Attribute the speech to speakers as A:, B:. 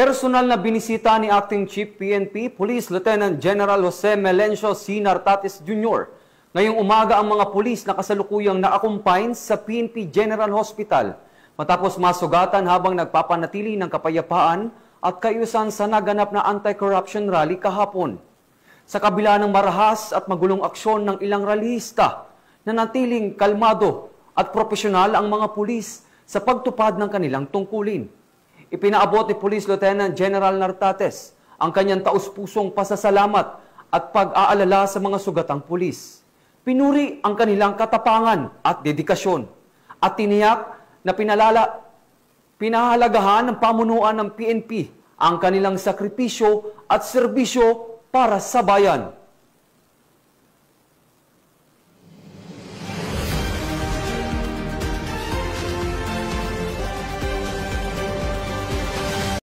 A: Personal na binisita ni Acting Chief PNP Police Lieutenant General Jose Melencio C. Nartates Jr. Ngayong umaga ang mga pulis na kasalukuyang na-accompine sa PNP General Hospital matapos masugatan habang nagpapanatili ng kapayapaan at kaayusan sa naganap na anti-corruption rally kahapon. Sa kabila ng marahas at magulong aksyon ng ilang rallyista, nanatiling kalmado at profesional ang mga pulis sa pagtupad ng kanilang tungkulin. Ipinaabot ni Police Lieutenant General Nartates ang kanyang taus-pusong pasasalamat at pag-aalala sa mga sugatang pulis. Pinuri ang kanilang katapangan at dedikasyon at tiniyak na pinahalagahan ng pamunuan ng PNP ang kanilang sakripisyo at serbisyo para sa bayan.